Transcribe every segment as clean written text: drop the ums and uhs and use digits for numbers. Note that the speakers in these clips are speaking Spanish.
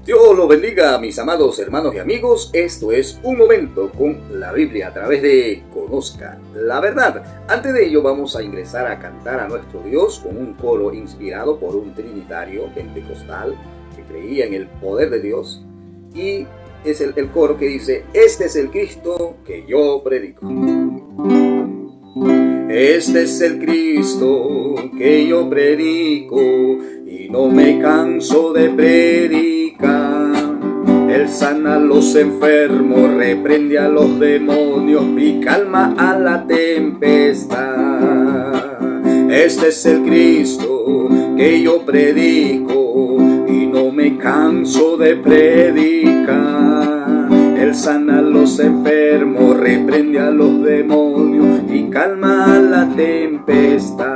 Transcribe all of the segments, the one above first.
Dios los bendiga, mis amados hermanos y amigos. Esto es Un Momento con la Biblia a través de Conozca la Verdad. Antes de ello vamos a ingresar a cantar a nuestro Dios con un coro inspirado por un trinitario pentecostal que creía en el poder de Dios. Y es el coro que dice: este es el Cristo que yo predico. Este es el Cristo que yo predico y no me canso de predicar. Él sana a los enfermos, reprende a los demonios y calma a la tempestad. Este es el Cristo que yo predico y no me canso de predicar. Él sana a los enfermos, reprende a los demonios y calma a la tempestad.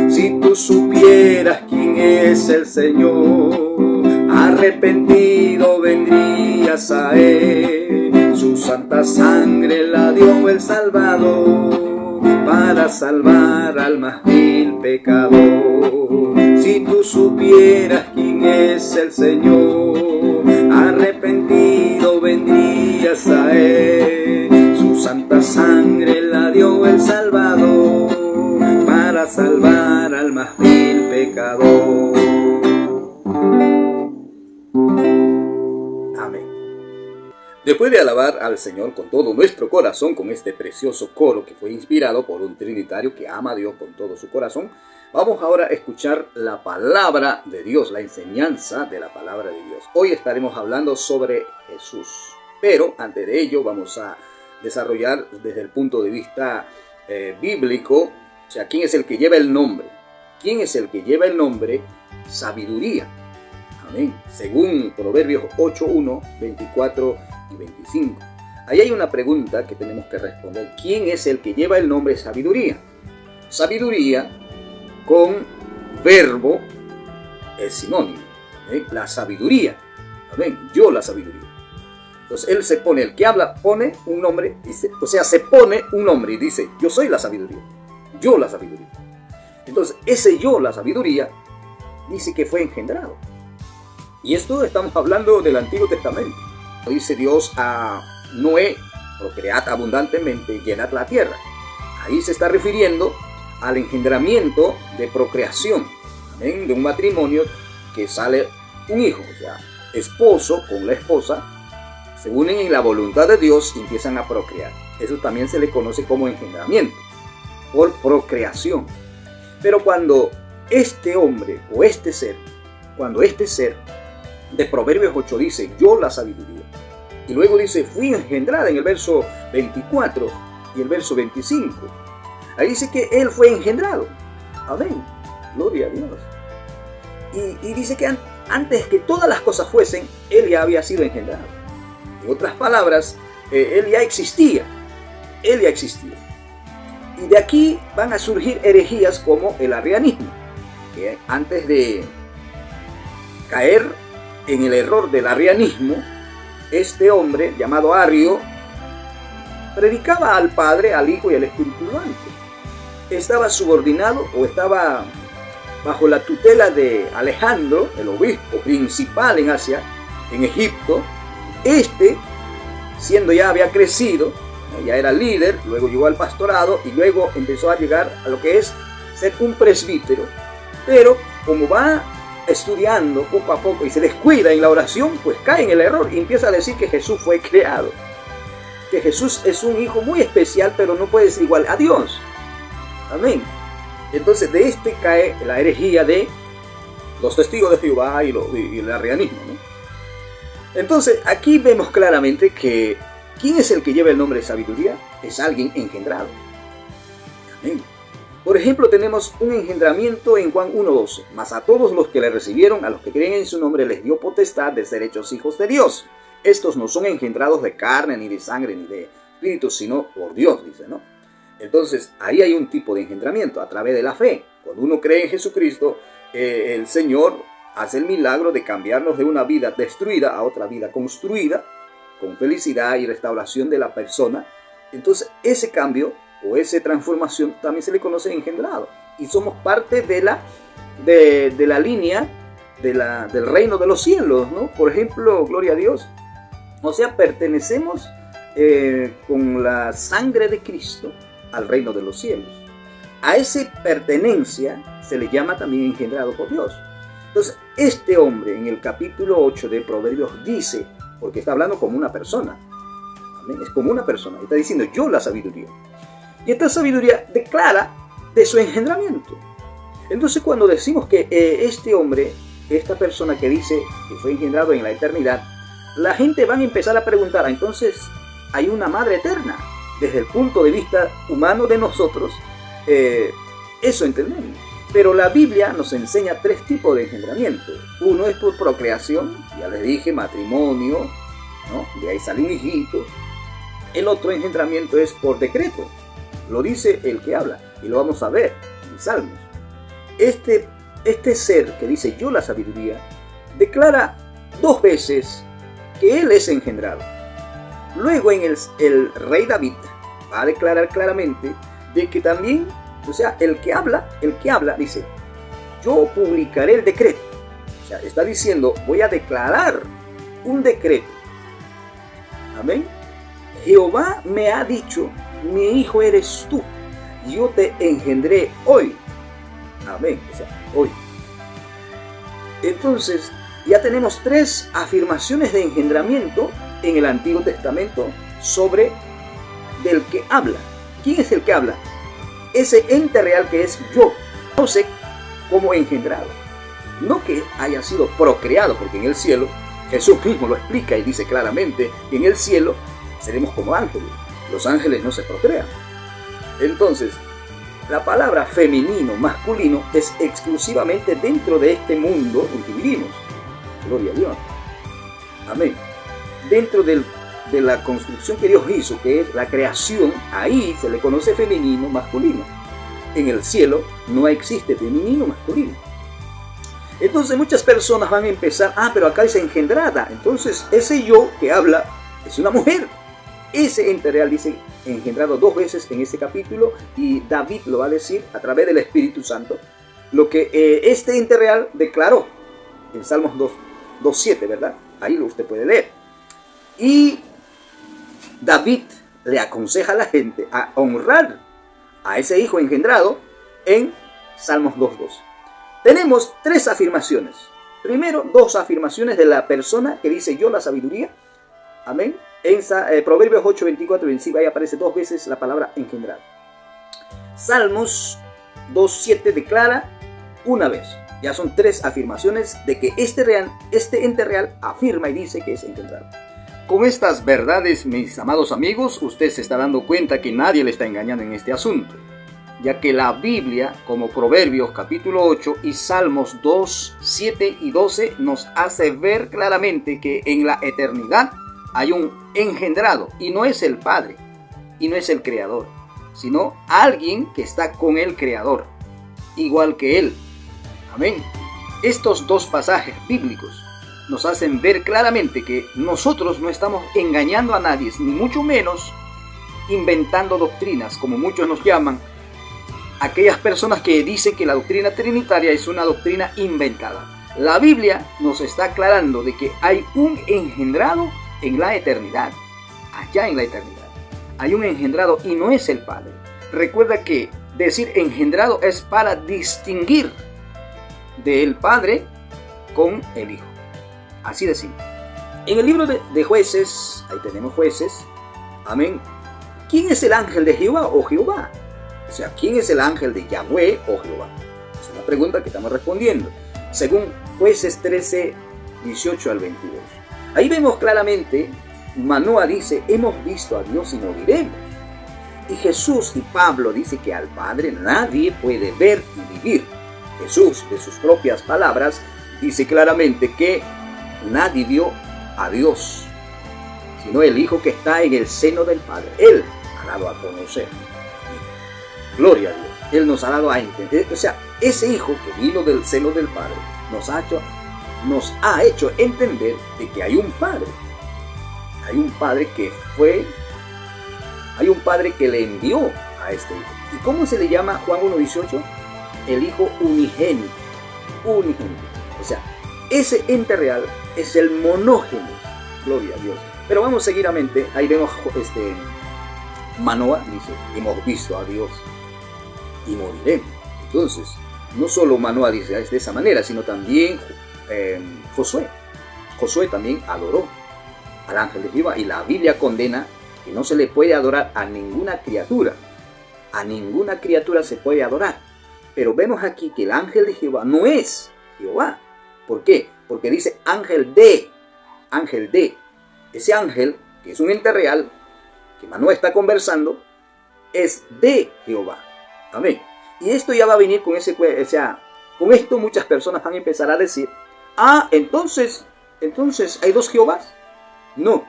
Si tú supieras quién es el Señor, arrepentido vendrías a Él. Su santa sangre la dio el Salvador para salvar al más vil pecador. Si tú supieras quién es el Señor, arrepentido vendrías a Él. Su santa sangre la dio el Salvador para salvar al más vil pecador. Amén. Después de alabar al Señor con todo nuestro corazón, con este precioso coro que fue inspirado por un trinitario que ama a Dios con todo su corazón, vamos ahora a escuchar la palabra de Dios, la enseñanza de la palabra de Dios. Hoy estaremos hablando sobre Jesús, pero antes de ello vamos a desarrollar desde el punto de vista bíblico, o sea, ¿quién es el que lleva el nombre? ¿Quién es el que lleva el nombre? Sabiduría. Amén. Según Proverbios 8:1, 24 y 25. Ahí hay una pregunta que tenemos que responder. ¿Quién es el que lleva el nombre sabiduría? Sabiduría con verbo es sinónimo. La sabiduría. Amén. Yo la sabiduría. Entonces él se pone, el que habla pone un nombre, dice, o sea, se pone un nombre y dice: yo soy la sabiduría. Yo la sabiduría. Entonces ese yo la sabiduría dice que fue engendrado. Y esto estamos hablando del Antiguo Testamento. Dice Dios a Noé: procread abundantemente, llenad la tierra. Ahí se está refiriendo al engendramiento de procreación, ¿amén? De un matrimonio que sale un hijo, o sea, esposo con la esposa se unen en la voluntad de Dios y empiezan a procrear. Eso también se le conoce como engendramiento, por procreación. Pero cuando este hombre o este ser, de Proverbios 8 dice: yo la sabiduría, y luego dice: fui engendrada, en el verso 24 y el verso 25, ahí dice que él fue engendrado. Amén, gloria a Dios. Y dice que antes que todas las cosas fuesen, él ya había sido engendrado. En otras palabras, él ya existía. Y de aquí van a surgir herejías como el arrianismo, que antes de caer en el error del arrianismo, este hombre llamado Arrio predicaba al Padre, al Hijo y al Espíritu Santo. Estaba subordinado o estaba bajo la tutela de Alejandro, el obispo principal en Asia, en Egipto. Siendo ya había crecido, ya era líder, luego llegó al pastorado y luego empezó a llegar a lo que es ser un presbítero. Pero como va estudiando poco a poco y se descuida en la oración, pues cae en el error y empieza a decir que Jesús fue creado, que Jesús es un hijo muy especial, pero no puede ser igual a Dios. Amén. Entonces de cae la herejía de los testigos de Jehová y el arrianismo, ¿no? Entonces aquí vemos claramente que ¿quién es el que lleva el nombre de sabiduría? Es alguien engendrado. Amén. Por ejemplo, tenemos un engendramiento en Juan 1:12. Mas a todos los que le recibieron, a los que creen en su nombre, les dio potestad de ser hechos hijos de Dios. Estos no son engendrados de carne, ni de sangre, ni de espíritu, sino por Dios, dice, ¿no? Entonces, ahí hay un tipo de engendramiento a través de la fe. Cuando uno cree en Jesucristo, el Señor hace el milagro de cambiarnos de una vida destruida a otra vida construida, con felicidad y restauración de la persona. Entonces, ese cambio o esa transformación también se le conoce engendrado. Y somos parte de la línea del reino de los cielos, ¿no? Por ejemplo, gloria a Dios. O sea, pertenecemos con la sangre de Cristo al reino de los cielos. A esa pertenencia se le llama también engendrado por Dios. Entonces, este hombre en el capítulo 8 de Proverbios dice, porque está hablando como una persona, ¿amén? Es como una persona, está diciendo yo la sabiduría. Y esta sabiduría declara de su engendramiento. Entonces, cuando decimos que este hombre, esta persona que dice que fue engendrado en la eternidad, la gente va a empezar a preguntar, entonces, ¿hay una madre eterna? Desde el punto de vista humano de nosotros, eso entendemos. Pero la Biblia nos enseña tres tipos de engendramiento. Uno es por procreación, ya les dije, matrimonio, ¿no? De ahí sale un hijito. El otro engendramiento es por decreto, lo dice el que habla, y lo vamos a ver en Salmos. Este ser que dice yo la sabiduría, declara dos veces que él es engendrado. Luego en el rey David va a declarar claramente de que también, o sea, el que habla dice, yo publicaré el decreto. O sea, está diciendo, voy a declarar un decreto. Amén. Jehová me ha dicho, mi hijo eres tú, yo te engendré hoy. Amén. O sea, hoy. Entonces, ya tenemos tres afirmaciones de engendramiento en el Antiguo Testamento sobre del que habla. ¿Quién es el que habla? Ese ente real que es yo, no sé cómo engendrado. No que haya sido procreado, porque en el cielo, Jesús mismo lo explica y dice claramente que en el cielo seremos como ángeles. Los ángeles no se procrean. Entonces, la palabra femenino, masculino, es exclusivamente dentro de este mundo en que vivimos. Gloria a Dios. Amén. Dentro de la construcción que Dios hizo, que es la creación, ahí se le conoce femenino, masculino. En el cielo no existe femenino, masculino. Entonces muchas personas van a empezar, pero acá dice engendrada. Entonces ese yo que habla es una mujer. Ese ente real dice engendrado dos veces en ese capítulo, y David lo va a decir a través del Espíritu Santo, lo que este ente real declaró en Salmos 2:7, ¿verdad? Ahí usted puede leer. Y David le aconseja a la gente a honrar a ese hijo engendrado en Salmos 2:2. Tenemos tres afirmaciones. Primero, dos afirmaciones de la persona que dice yo la sabiduría. Amén. En Proverbios 8:24 ahí aparece dos veces la palabra engendrado. Salmos 2:7 declara una vez. Ya son tres afirmaciones de que este ente real afirma y dice que es engendrado. Con estas verdades, mis amados amigos, usted se está dando cuenta que nadie le está engañando en este asunto, ya que la Biblia, como Proverbios capítulo 8 y Salmos 2, 7 y 12, nos hace ver claramente que en la eternidad hay un engendrado, y no es el Padre, y no es el Creador, sino alguien que está con el Creador, igual que Él. Amén. Estos dos pasajes bíblicos nos hacen ver claramente que nosotros no estamos engañando a nadie, ni mucho menos inventando doctrinas, como muchos nos llaman, aquellas personas que dicen que la doctrina trinitaria es una doctrina inventada. La Biblia nos está aclarando de que hay un engendrado en la eternidad, allá en la eternidad. Hay un engendrado y no es el Padre. Recuerda que decir engendrado es para distinguir del Padre con el Hijo. Así decimos. En el libro de Jueces, ahí tenemos Jueces, amén. ¿Quién es el ángel de Jehová o Jehová? O sea, ¿quién es el ángel de Yahweh o Jehová? Es una pregunta que estamos respondiendo. Según Jueces 13, 18 al 22. Ahí vemos claramente, Manoah dice, hemos visto a Dios y no diremos. Y Jesús y Pablo dice que al Padre nadie puede ver y vivir. Jesús, de sus propias palabras, dice claramente que nadie vio a Dios, sino el Hijo que está en el seno del Padre. Él ha dado a conocer. Gloria a Dios. Él nos ha dado a entender. O sea, ese Hijo que vino del seno del Padre nos ha hecho entender de que hay un Padre. Hay un Padre hay un Padre que le envió a este Hijo. ¿Y cómo se le llama Juan 1:18? El Hijo unigénito. Unigénito. O sea, Ese ente real es el monógenes. Gloria a Dios. Pero vamos seguidamente. Ahí vemos Manoah dice, hemos visto a Dios y moriremos. Entonces, no solo Manoah dice de esa manera, sino también Josué. Josué también adoró al ángel de Jehová, y la Biblia condena que no se le puede adorar a ninguna criatura. A ninguna criatura se puede adorar. Pero vemos aquí que el ángel de Jehová no es Jehová. ¿Por qué? Porque dice ángel de. Ángel de. Ese ángel, que es un ente real, que Manoah está conversando, es de Jehová. Amén. Y esto ya va a venir con con esto muchas personas van a empezar a decir, entonces hay dos Jehovás. No,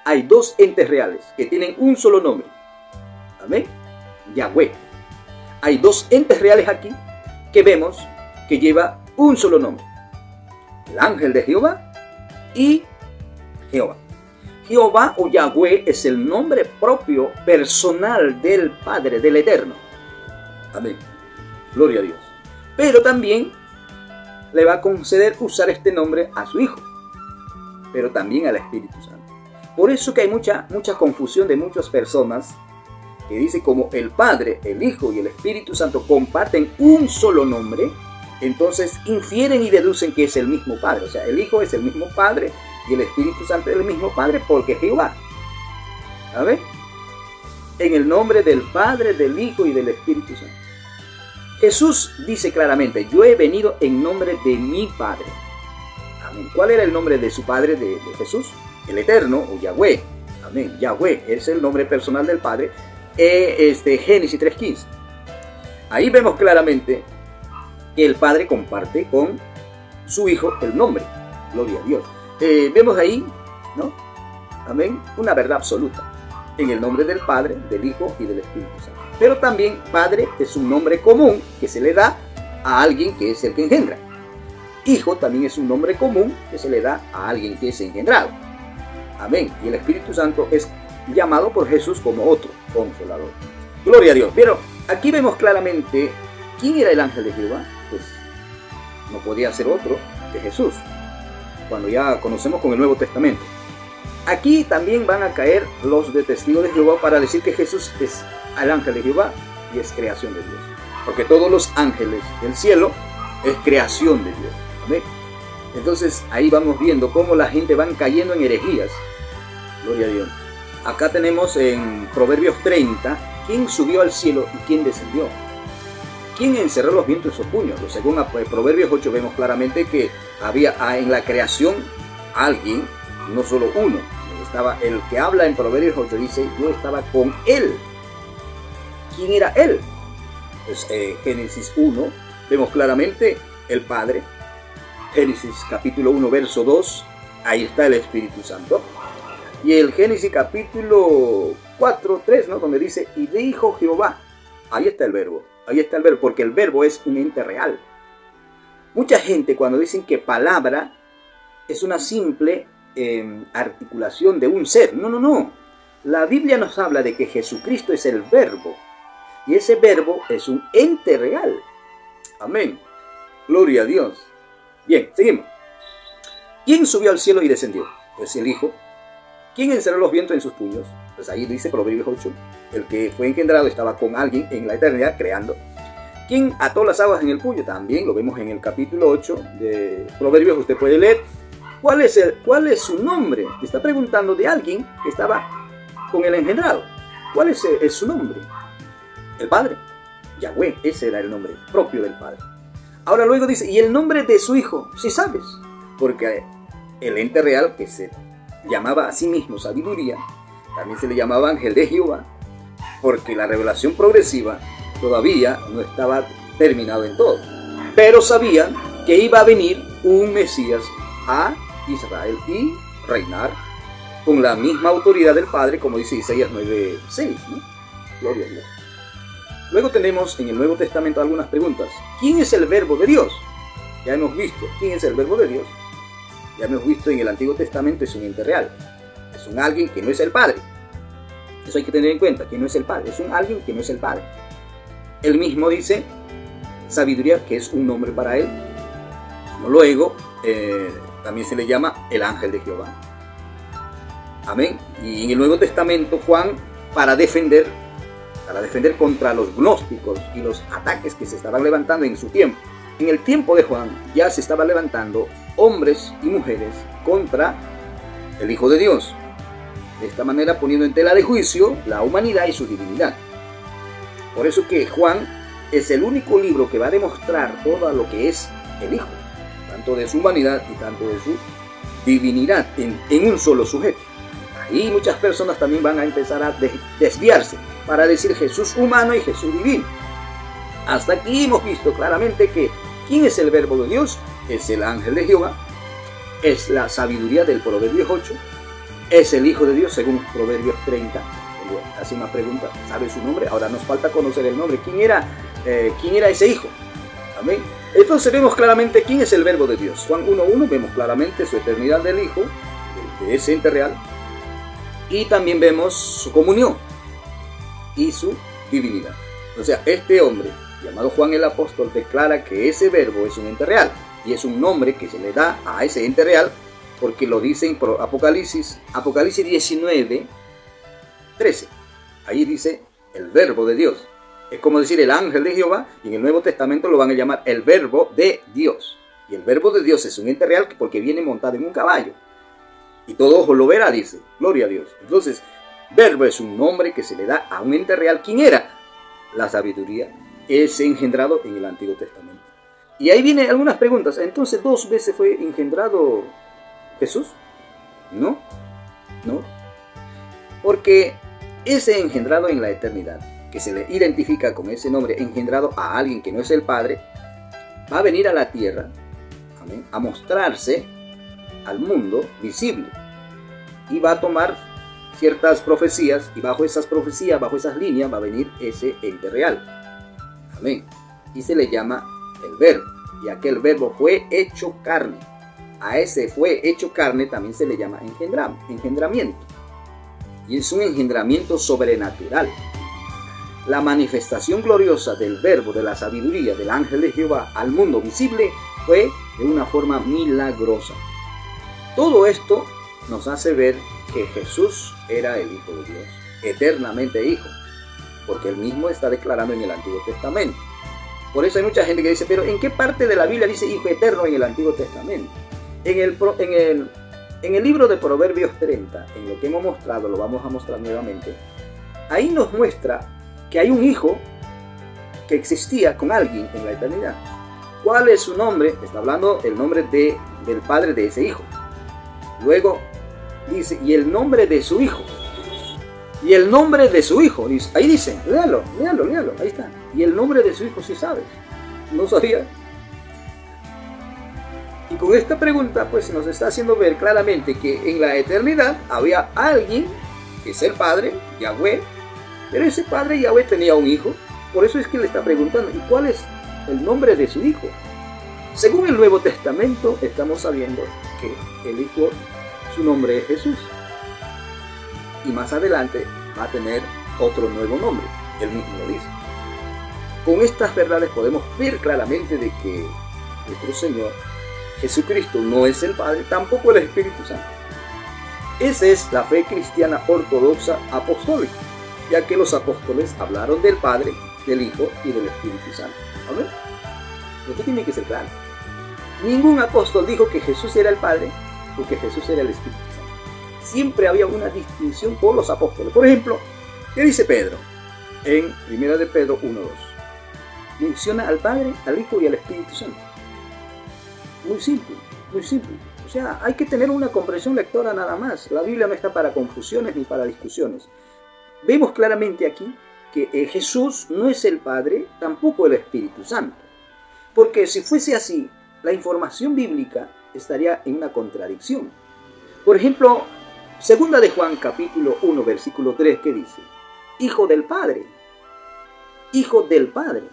hay dos entes reales que tienen un solo nombre. Amén. Yahweh. Hay dos entes reales aquí que vemos que lleva un solo nombre. El ángel de Jehová y Jehová. Jehová o Yahweh es el nombre propio personal del Padre, del Eterno. Amén. Gloria a Dios. Pero también le va a conceder usar este nombre a su Hijo, pero también al Espíritu Santo. Por eso que hay mucha confusión de muchas personas que dice como el Padre, el Hijo y el Espíritu Santo comparten un solo nombre, entonces infieren y deducen que es el mismo Padre. O sea, el Hijo es el mismo Padre y el Espíritu Santo es el mismo Padre porque Jehová. ¿Sabe? En el nombre del Padre, del Hijo y del Espíritu Santo. Jesús dice claramente, yo he venido en nombre de mi Padre. Amén. ¿Cuál era el nombre de su Padre, de Jesús? El Eterno o Yahweh. Amén. Yahweh es el nombre personal del Padre. Génesis 3:15. Ahí vemos claramente que el Padre comparte con su Hijo el nombre. Gloria a Dios. Vemos ahí, ¿no? Amén. Una verdad absoluta. En el nombre del Padre, del Hijo y del Espíritu Santo. Pero también Padre es un nombre común que se le da a alguien que es el que engendra. Hijo también es un nombre común que se le da a alguien que es engendrado. Amén. Y el Espíritu Santo es llamado por Jesús como otro consolador. Gloria a Dios. Pero aquí vemos claramente quién era el ángel de Jehová. Pues no podía ser otro que Jesús, cuando ya conocemos con el Nuevo Testamento. Aquí también van a caer los de testigos de Jehová para decir que Jesús es el ángel de Jehová y es creación de Dios. Porque todos los ángeles del cielo es creación de Dios. ¿Amén? Entonces ahí vamos viendo cómo la gente van cayendo en herejías. Gloria a Dios. Acá tenemos en Proverbios 30, ¿quién subió al cielo y quién descendió? ¿Quién encerró los vientos en sus puños? Según Proverbios 8 vemos claramente que había en la creación alguien, no solo uno. Estaba el que habla en Proverbios 8, dice, yo estaba con él. ¿Quién era él? Pues Génesis 1, vemos claramente el Padre. Génesis capítulo 1, verso 2, ahí está el Espíritu Santo. Y el Génesis capítulo 4, 3, ¿no? Donde dice, y dijo Jehová. Ahí está el verbo, porque el verbo es un ente real. Mucha gente cuando dicen que palabra es una simple articulación de un ser. No, no, no. La Biblia nos habla de que Jesucristo es el verbo. Y ese verbo es un ente real. Amén. Gloria a Dios. Bien, seguimos. ¿Quién subió al cielo y descendió? Pues el Hijo. ¿Quién encerró los vientos en sus puños? Pues ahí dice Proverbios 8. El que fue engendrado estaba con alguien en la eternidad creando. ¿Quién ató las aguas en el puño? También lo vemos en el capítulo 8 de Proverbios. Usted puede leer. ¿Cuál es su nombre? Está preguntando de alguien que estaba con el engendrado. ¿Cuál es su nombre? El Padre. Yahweh. Ese era el nombre propio del Padre. Ahora luego dice, ¿y el nombre de su Hijo? Sí sabes. Porque el ente real que se llamaba a sí mismo sabiduría, también se le llamaba ángel de Jehová, porque la revelación progresiva todavía no estaba terminado en todo. Pero sabían que iba a venir un Mesías a Israel y reinar con la misma autoridad del Padre, como dice Isaías 9:6, ¿no? Gloria a Dios. Luego tenemos en el Nuevo Testamento algunas preguntas. ¿Quién es el verbo de Dios? Ya hemos visto quién es el verbo de Dios. Ya hemos visto en el Antiguo Testamento es un ente real. Es un alguien que no es el Padre. Eso hay que tener en cuenta, que no es el Padre. Es un alguien que no es el Padre. Él mismo dice sabiduría, que es un nombre para él. Luego también se le llama el ángel de Jehová. Amén. Y en el Nuevo Testamento, Juan, para defender contra los gnósticos y los ataques que se estaban levantando en su tiempo. En el tiempo de Juan ya se estaban levantando hombres y mujeres contra el Hijo de Dios. De esta manera poniendo en tela de juicio la humanidad y su divinidad. Por eso que Juan es el único libro que va a demostrar todo lo que es el Hijo, tanto de su humanidad y tanto de su divinidad en un solo sujeto. Ahí muchas personas también van a empezar a desviarse para decir Jesús humano y Jesús divino. Hasta aquí hemos visto claramente que ¿quién es el verbo de Dios? Es el ángel de Jehová, es la sabiduría del Proverbios 8, es el Hijo de Dios según Proverbios 30. Hace una pregunta, ¿sabe su nombre? Ahora nos falta conocer el nombre. ¿Quién era ese Hijo? Amén. Entonces vemos claramente quién es el verbo de Dios. Juan 1:1 vemos claramente su eternidad del Hijo, de ese ente real. Y también vemos su comunión y su divinidad. O sea, este hombre, llamado Juan el Apóstol, declara que ese verbo es un ente real. Y es un nombre que se le da a ese ente real, porque lo dice en Apocalipsis 19:13. Ahí dice el verbo de Dios. Es como decir el ángel de Jehová, y en el Nuevo Testamento lo van a llamar el verbo de Dios. Y el verbo de Dios es un ente real porque viene montado en un caballo. Y todo ojo lo verá, dice. Gloria a Dios. Entonces, verbo es un nombre que se le da a un ente real. ¿Quién era? La sabiduría es engendrado en el Antiguo Testamento. Y ahí vienen algunas preguntas. Entonces, ¿2 veces fue engendrado Jesús? No. Porque ese engendrado en la eternidad, que se le identifica con ese nombre, engendrado a alguien que no es el Padre, va a venir a la tierra, amén, a mostrarse al mundo visible. Y va a tomar ciertas profecías, y bajo esas profecías, bajo esas líneas, va a venir ese ente real. Amén. Y se le llama el verbo. Y aquel verbo fue hecho carne. A ese fue hecho carne también se le llama engendramiento. Y es un engendramiento sobrenatural. La manifestación gloriosa del verbo, de la sabiduría del ángel de Jehová al mundo visible fue de una forma milagrosa. Todo esto nos hace ver que Jesús era el Hijo de Dios, eternamente Hijo, porque él mismo está declarando en el Antiguo Testamento. Por eso hay mucha gente que dice, pero ¿en qué parte de la Biblia dice Hijo eterno en el Antiguo Testamento? En el libro de Proverbios 30, en lo que hemos mostrado, lo vamos a mostrar nuevamente, ahí nos muestra que hay un hijo que existía con alguien en la eternidad. ¿Cuál es su nombre? Está hablando el nombre del padre de ese hijo. Luego dice, y el nombre de su hijo. Y el nombre de su hijo. Ahí dice, léalo. Ahí está. Y el nombre de su hijo, si sabes. No sabía. Y con esta pregunta, pues nos está haciendo ver claramente que en la eternidad había alguien, que es el Padre, Yahweh. Pero ese Padre Yahweh tenía un hijo. Por eso es que le está preguntando, ¿y cuál es el nombre de su hijo? Según el Nuevo Testamento, estamos sabiendo que el hijo, su nombre es Jesús. Y más adelante va a tener otro nuevo nombre. Él mismo lo dice. Con estas verdades podemos ver claramente de que nuestro Señor Jesucristo no es el Padre, tampoco el Espíritu Santo. Esa es la fe cristiana ortodoxa apostólica, ya que los apóstoles hablaron del Padre, del Hijo y del Espíritu Santo. ¿Amén? Esto tiene que ser claro. Ningún apóstol dijo que Jesús era el Padre o que Jesús era el Espíritu Santo. Siempre había una distinción por los apóstoles. Por ejemplo, ¿qué dice Pedro? En 1 de Pedro 1:2. Menciona al Padre, al Hijo y al Espíritu Santo. Muy simple, muy simple. O sea, hay que tener una comprensión lectora nada más. La Biblia no está para confusiones ni para discusiones. Vemos claramente aquí que Jesús no es el Padre, tampoco el Espíritu Santo. Porque si fuese así, la información bíblica estaría en una contradicción. Por ejemplo, 2 de Juan capítulo 1 versículo 3, que dice, Hijo del Padre, Hijo del Padre.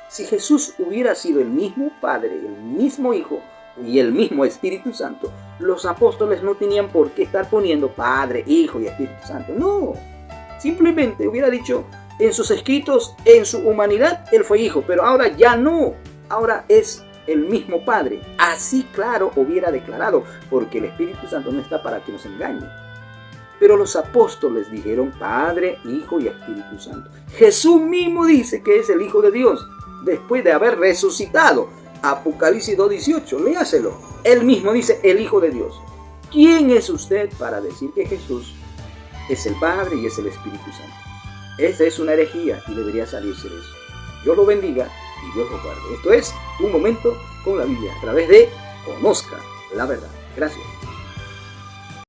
Si Jesús hubiera sido el mismo Padre, el mismo Hijo y el mismo Espíritu Santo, los apóstoles no tenían por qué estar poniendo Padre, Hijo y Espíritu Santo. No, simplemente hubiera dicho en sus escritos, en su humanidad, Él fue Hijo, pero ahora ya no. Ahora es el mismo Padre. Así claro hubiera declarado, porque el Espíritu Santo no está para que nos engañe. Pero los apóstoles dijeron Padre, Hijo y Espíritu Santo. Jesús mismo dice que es el Hijo de Dios, después de haber resucitado. Apocalipsis 2:18, léaselo. Él mismo dice el Hijo de Dios. ¿Quién es usted para decir que Jesús es el Padre y es el Espíritu Santo? Esa es una herejía y debería salirse de eso. Dios lo bendiga y Dios lo guarde. Esto es Un Momento con la Biblia a través de Conozca la Verdad. Gracias.